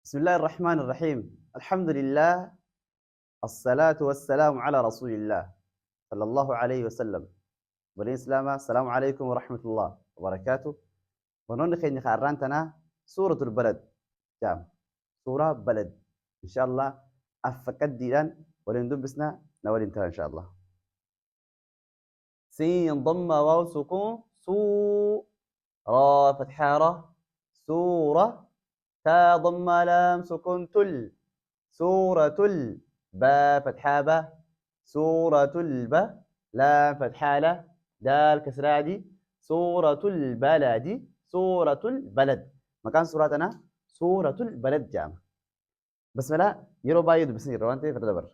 بسم الله الرحمن الرحيم. الحمد لله، الصلاة والسلام على رسول الله صلى الله عليه وسلم. بني إسلام، السلام عليكم ورحمة الله وبركاته. ونون خيني خارنتنا سورة البلد جام سورة بلد إن شاء الله. أفكد ديران ولين دبسنا نولي انتهى إن شاء الله. سين ضم واو سكون سو را فتحة را سورة تا ضم لام سكون تل سورة با فتحة با سورة البا لام فتحة لا دال كسرة دي سورة البلد سورة البلد مكان سورتنا سورة البلد جامع. بسم الله يرو بايد بسم الله روانتي فردبر.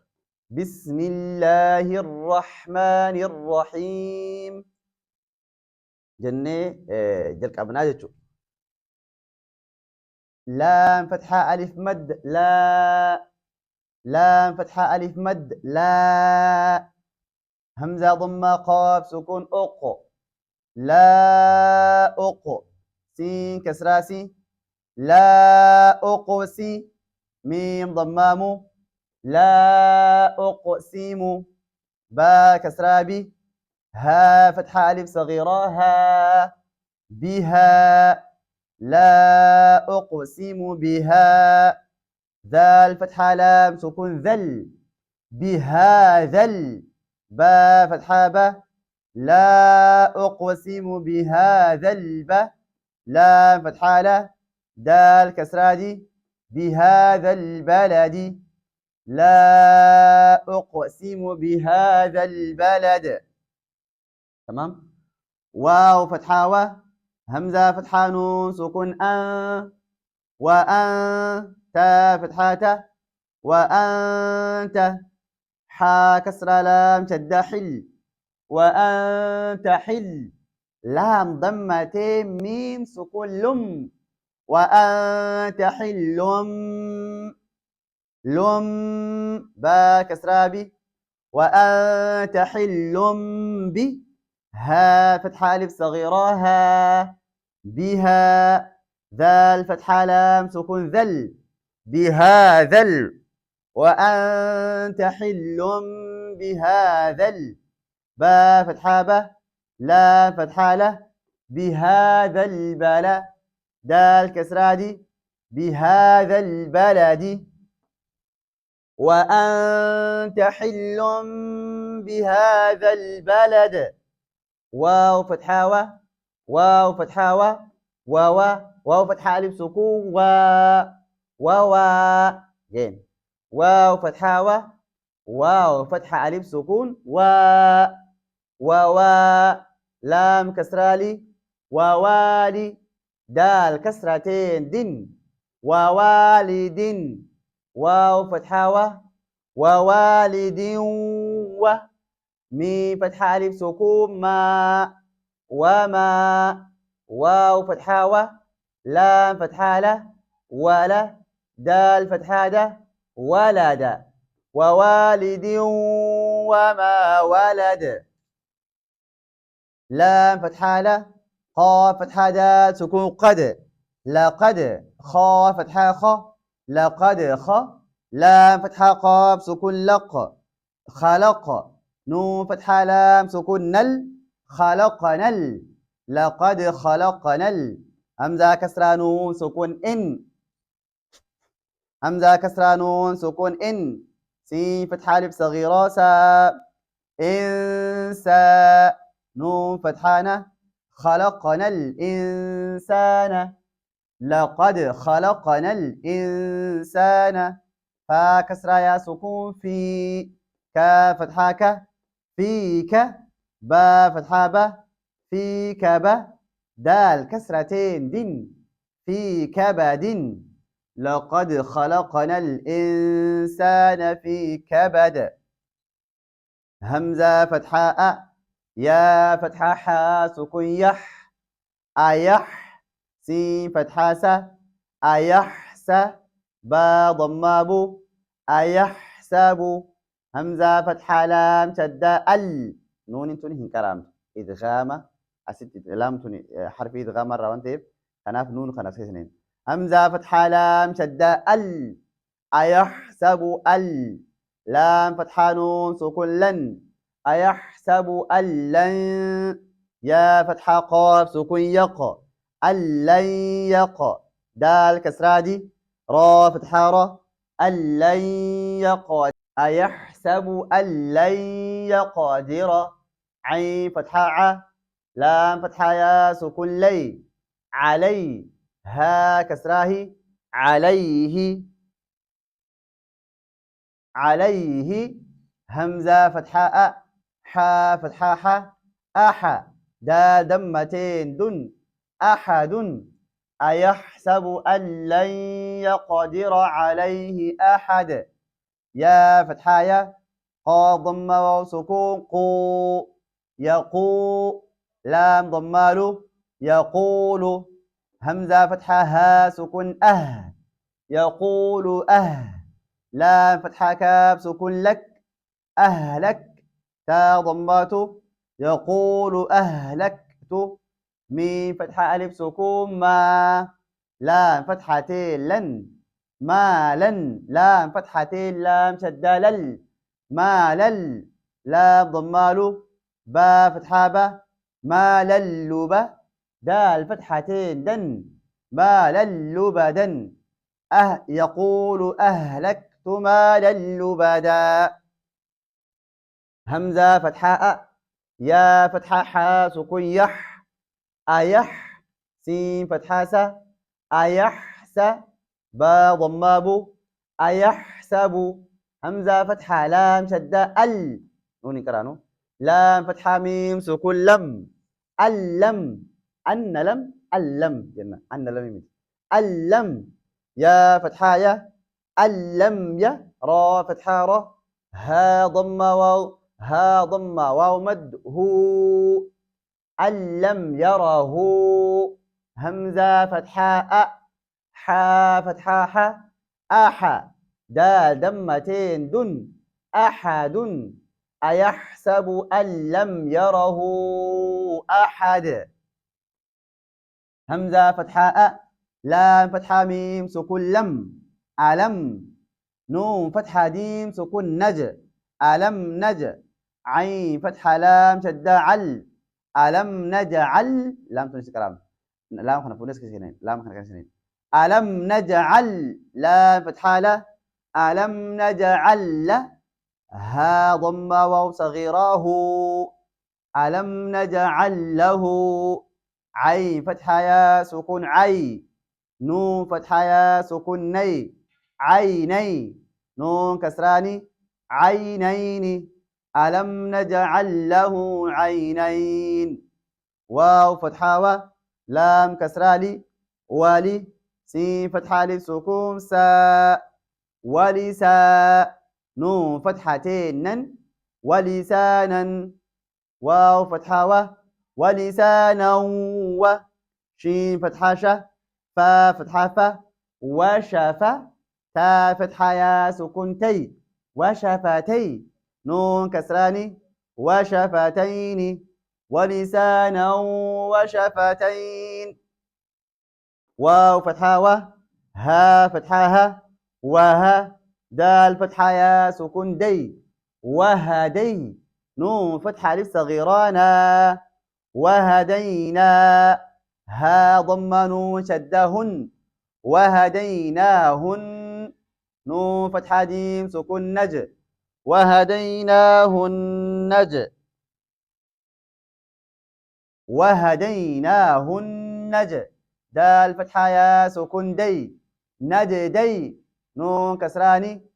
بسم الله الرحمن الرحيم جنة جلك أبناء لام فتحة ألف مد لا لام فتحة ألف مد لا همزة ضمة قاف سكون أق لا أق سين كسراسي لا أقسي ميم ضمامو لا أقسم با كسرابي ها فتحة ألف صغيرة ها بها لا أقسم بها ذال فتحة لام سكون ذل بهذا با فتحة با لا أقسم بهذا البا لا فتحة لا دال كسرة دي بهذا البلد لا أقسم بهذا البلد. تمام. واو فتحة و همزة فتحة نون سكون وأنت فتحة وأنت حا كسرة لام شد حل وأنت حل لام ضمتين ميم سكون لم وأنت حل لم با كسرة بي وأنت حل بي ها فتحة ألف صغيرة ها بها ذال فتحة لام سكون ذل بهذا وأنت حل بهذا با فتحة با لا فتحة له بهذا البلد دال كسرة دي بهذا البلد وأنت حل بهذا البلد واو فتحة و واو فتحة و واو فتحة ألف سكون و جيم واو فتحة و واو فتحة ألف سكون و لام كسرالي ووالي دال كسرتين دن ووالد واو فتحة و ووالد و مي فتحة ألف سكون ما وما واو فتحة و لام فتحة له ولا دال فتحة ده ولد ووالد وما ولد لام فتحة له قاف فتحة دال سكون قد لقد خا فتحة خ لقد خ لام فتحة قاف سكون لق خلق نون فتحة لام سكون نل خلقنا لقد خلقنا همزة كسرة نون سكون إن همزة كسرة نون سكون إن سين فتحة ألف صغيرة سا إنسا نون فتحانة خلقنا الإنسان لقد خلقنا الإنسان فا كسرة يا سكون في كا فتحة ك فيك با فتحة با فيك با دال كسرتين دن في كبد لقد خلقنا الإنسان في كبد همزة فتحة أ يا فتحة حا سكون يح أيح سين فتحة س أيحس با ضمابو أيحسب همزة فتحة لام شد ال نون تنهي كلام إدغام أسد لام تني حرف إدغام مرة وانتب خناف نون خناف اثنين همزة فتحة لام شدة ال أيحسب ال لام فتحة نون سكون لن أيحسب أن لن يا فتحة قاف سكون يق أن لن يق دال كسرة دي را فتحة را أن لن يقدر أيحسب أن لن يقدر عين فتحة ع لام فتحة يا سكون لي علي ها كسراه عليه عليه همزة فتحة أ حا فتحة ح أح دا دمتين دن أحد أيحسب أن لن يقدر عليه أحد يا فتحة يا قا ضمة وسكون قو يقو لام ضماله يقول همزة فتحة ها سكون يقول لام فتحة كاف سكون لك أهلك تا ضماته يقول أهلكت ميم فتحة ألف سكون ما لام فتحتين لن ما لن لام فتحتين لام شدة لل ما لل لام ضماله با فتحة با ما للب دال فتحتين دن ما للبدن يقول أهلكت مالا لبدا همزة فتحة يا فتحة حا سكون يح أيح سين فتحة س أيحس با ضماب أيحسب همزة فتحة لام شدة نوني كرانو لام فتحة ميم سكون لم اللم أن لم اللم جنة أن لم اللم يا فتحة يا اللم يا را فتحة را ها ضمة واو ها ضمة واو مد هو اللم يره همزة فتحة أ حا فتحة ح أح دال دمتين دن أحد أيحسب أن لم يره أحد همزة فتحة أ لام فتحة ميم سكون لم ألم نون فتحة ديم سكون نج ألم نج عين فتحة لام شدة عل ألم نجعل لام تنسي كلام لام خنا فونس كسينين لام خنا كسينين ألم نجعل لام فتحة له ألم نجعل له ها ضمة واو صغيراه ألم نجعل له عين فتحة يا سكون عي نون فتحة يا سكون ني عيني نون كسراني عينين ألم نجعل له عينين واو فتحة و لام كسرالي ولي سين فتحة لسكون سا ولسا نون فتحتين نن ولسانا واو فتحة و ولسانا و شين فتحة ش فا فتحة ف وشفا تا فتحة يا سكون تي وشفتي نون كسراني وشفتين ولسانا وشفتين واو فتحة و ها فتحة ها وها دال فتحة يا سكون دي وهدي نون فتحة للصغيرانا وهدينا ها ضم نون شدهن وهديناهن نون فتحة جيم سكون نج وهديناه النج وهديناه النج دال فتحة يا سكون دي نجدي نون كسراني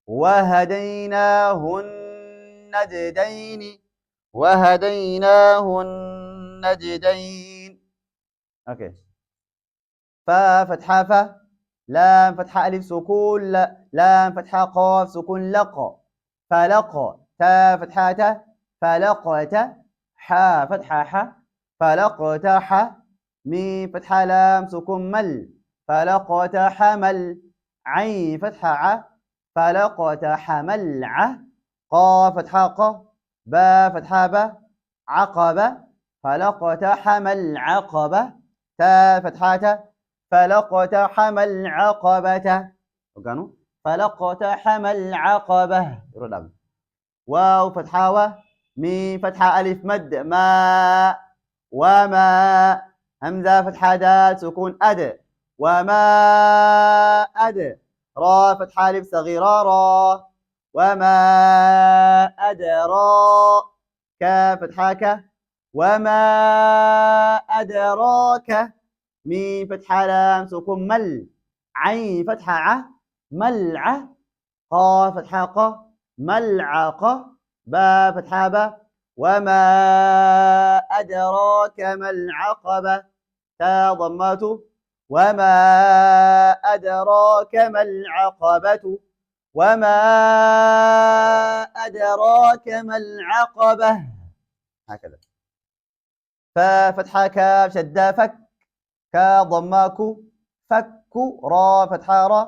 وهديناه النجدين وهديناه النجدين اوكي فا فتحة فا لام فتحة ألف سكون لام فتحة قاف سكون لق فلق تا فتحة تا فلقت حا فتحة ح فلقت ح ميم فتحة لام سكون مل فلقت حمل عين فتحة ع فلقت حمل ع قا فتحة ق با فتحة با عقبة فلقت حمل عقبة تا فتحة تا فلقتحم العقبة وقالوا فلقتحم العقبة يردام واو فتحة و ميم فتحة ألف مد ما وما همزة فتحة دال سكون أد وما أد را فتحة ألف صغيرة را وما أدرا كاف فتحة ك وما أدراك ميم فتحة لام سكون مل عين فتحة ع ملعة قاف فتحة ق ملعقة با فتحة با وما أدراك ما العقبة تا ضمات وما أدراك ما العقبة وما أدراك ما العقبة هكذا ففتحة كاف شدة فك كا ضماك فك را فتحة را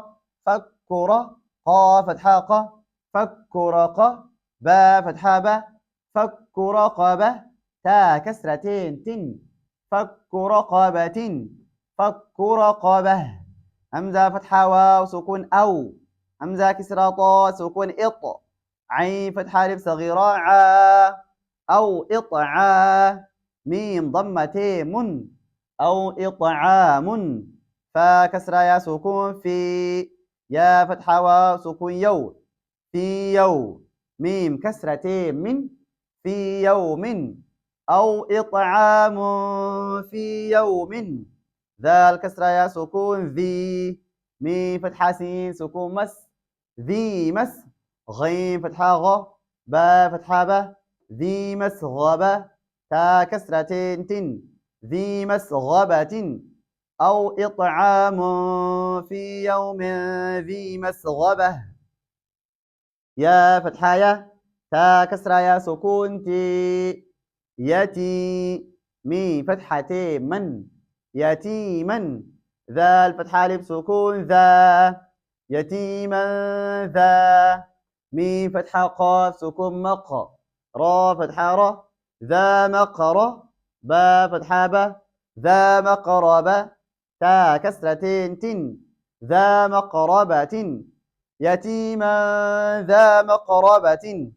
فك را قا فتحة ق فك رق با فتحة با فك رقبة تا كسرتين تن فك رقبة فك رقبة همزة فتحة واو سكون أو همزة كسرة طا سكون إط عين فتحة ألف صغيرة عا أو إطعا ميم ضمتين من أو إطعام فكسرة يا سكون في يا فتحة واو سكون يو في يو ميم كسرتين من في يوم أو إطعام في يوم ذا الكسرة يا سكون ذي ميم فتحة سين سكون مس ذي مس غين فتحة غ با فتحة با ذي مسغبة تا كسرتين تن ذي مسغبة أو إطعام في يوم ذي مسغبة يا فتحة يا تا كسرة يا سكون تي يتي مي فتحة من يتيما ذا الفتحة لب سكون ذا يتيما ذا مي فتحة قاف سكون مق را فتحة را ذا مقر با فتحة با ذا مقربة تا كسرتين تن ذا مقربة يتيما ذا مقربة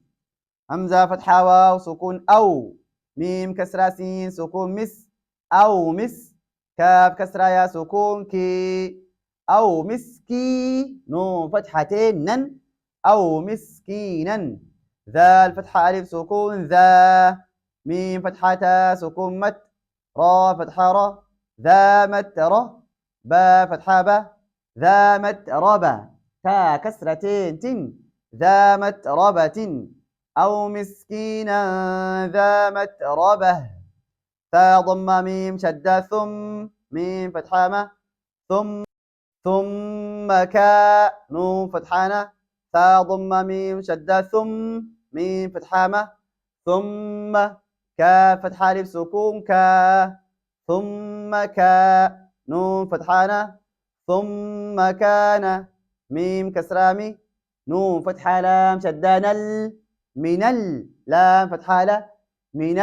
همزة فتحة واو سكون أو ميم كسرة سين سكون مس أو مس كاف كسرة يا سكون كي أو مسكي نون فتحتين نن أو مسكينا ذا الفتحة ألف سكون ذا ميم فتحة تا سكون مت را فتحة را ذا مت را با فتحة با ذا متربة تا كسرتين تن ذا متربة أو مسكينا ذا متربة تا ضم ميم شدة ثم ميم فتحة ما ثم كا نون فتحانة تا ضم ميم شدة ثم ميم فتحة ما ثم كا فتحة ألف سكون كا ثم كا نون فتحانة ثم كان ميم كسرامي نون فتحة لام شدة نل من لام فتحة لا من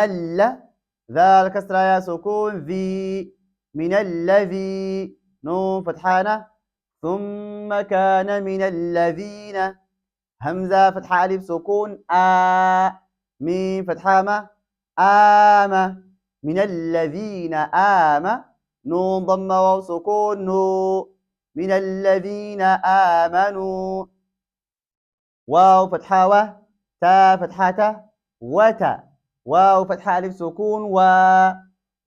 ذا الكسرة يا سكون ذي من الذي نون فتحانة ثم كان من الذين همزة فتحة ألف سكون ميم فتحة ما من الذين نون ضم واو سكون نو من الذين آمنوا واو فتحة و تا فتحة تا وتا واو فتحة ألف سكون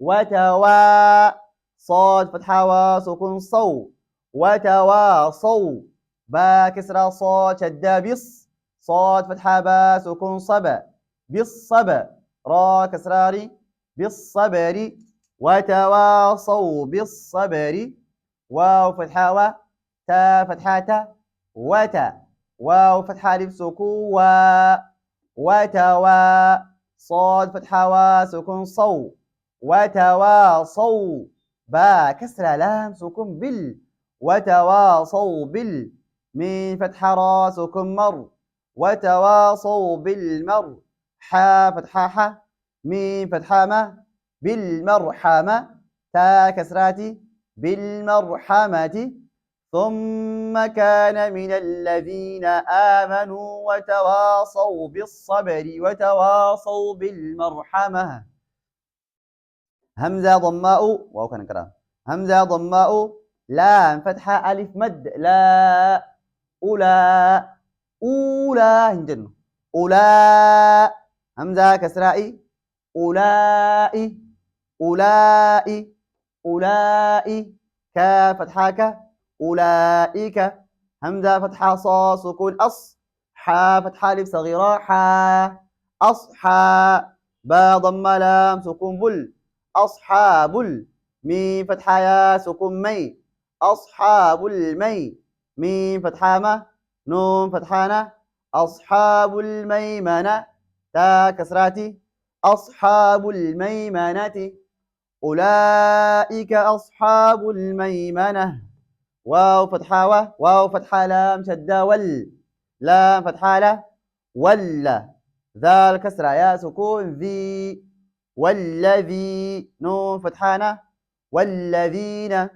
وتوا صاد فتحة و سكون صو وتواصوا با كسرة صاد شدة بص صاد فتحة با سكون صبا بالصبا را كسراري بالصبر وتواصوا بالصبر واو فتحة و تا فتحة تا وتا واو فتحة ألف سكون وتوا صاد فتحة و سكون صو وتواصوا با كسرة لام سكون بال وتواصوا بال من فتحة را سكون مر وتواصوا بالمر حا فتحة ح ميم فتحة ما بالمرحمة تا كسراتي بالمرحمة ثم كان من الذين آمنوا وتواصوا بالصبر وتواصوا بالمرحمة. همزة ضماء واو كان كلام. همزة ضماء لام فتحة ألف مد لا أولى أولى هنجن أولى همزة كسرائي أولئي أولئي أولئي كا فتحاك أولئك همزة فتحة صا سكون أص حا فتحة ألف صغيرة حا أصحى با ضم لام سكون بل أصحاب ميم فتحة يا سكون مي أصحاب المي ميم فتحة ما نون فتحانة أصحاب الميمنة تا كسراتي أصحاب الميمنة أولئك أصحاب الميمنة واو فتحة واو فتحة لام شدة لام فتحة لا ولا ذال كسرة يا سكون ذي والذي نون فتحانة والذين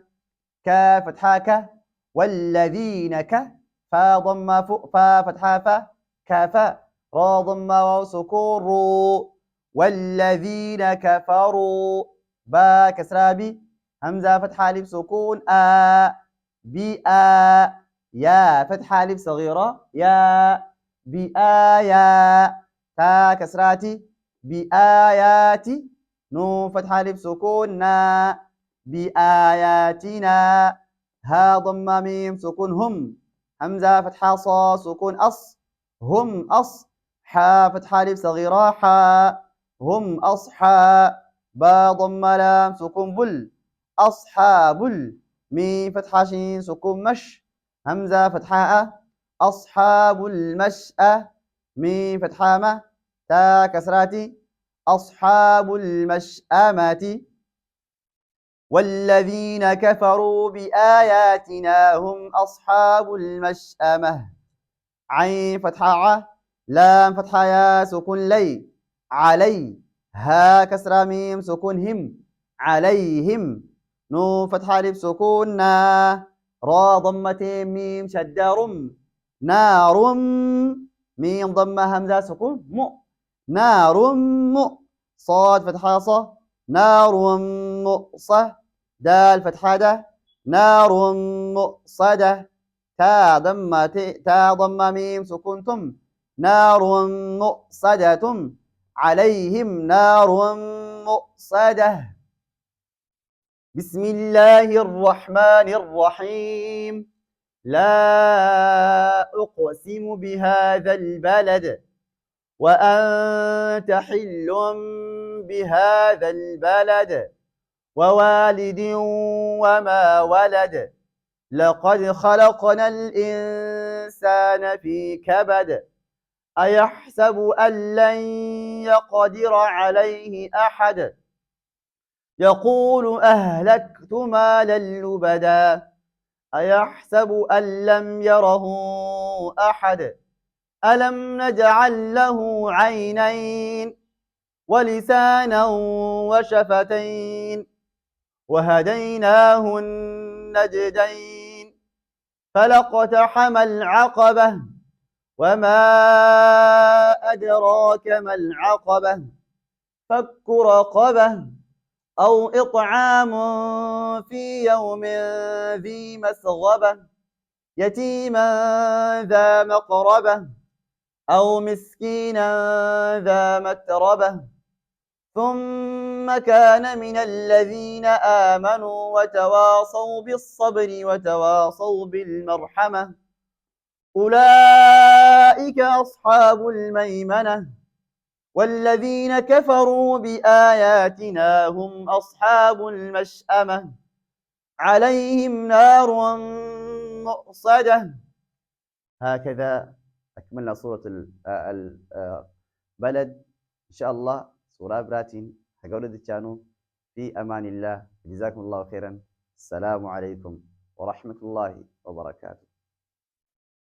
كا فتحة ك والذين ك فا ضم فا فتحة فا كافا را ضم واو سكون رو والذين كفروا با كسرة بي همزة فتحة ألف سكون بآ يا فتحة ألف صغيرة يا بآيا تا كسراتي بآياتي نون فتحة ألف سكون نا بآياتنا ها ضم ميم سكون هم همزة فتحة صا سكون أص هم أص حا فتحة ألف صغيرة حا هم أصحى با ضم لام سكون بل أصحاب ميم فتحة شين سكون مش همزة فتحة أصحاب المشأة ميم فتحة ما تا كسراتي أصحاب المشأمة والذين كفروا بآياتنا هم أصحاب المشأمة عين فتحة لام فتحة يا سكون لي علي ها كسرة ميم سكون هم عليهم نون فتحة ألف سكون نا را ضمة ميم شدة رم نار ميم ضمة همزة سكون نار صاد فتحة ص نار مؤصة دال فتحة ده نار مؤصدة تا ضم ميم سكنتم نار مؤصدة عليهم نار مؤصدة. بسم الله الرحمن الرحيم. لا أقسم بهذا البلد وأنت حل بهذا البلد ووالد وما ولد لقد خلقنا الإنسان في كبد أيحسب أن لن يقدر عليه أحد يقول أهلكت مالا لبدا أيحسب أن لم يره أحد ألم نجعل له عينين ولسانا وشفتين وهديناه النجدين فلاقتحم العقبة وما أدراك ما العقبة فك رقبة أو إطعام في يوم ذي مسغبة يتيما ذا مقربة أو مسكينا ذا متربة ثم كان من الذين آمنوا وتواصوا بالصبر وتواصوا بالمرحمة أولئك أصحاب الميمنة والذين كفروا بآياتنا هم أصحاب المشأمة عليهم نار مؤصدة. هكذا أكملنا سورة البلد إن شاء الله. سورة براتين حقولة كانوا في أمان الله. جزاكم الله خيرا. السلام عليكم ورحمة الله وبركاته.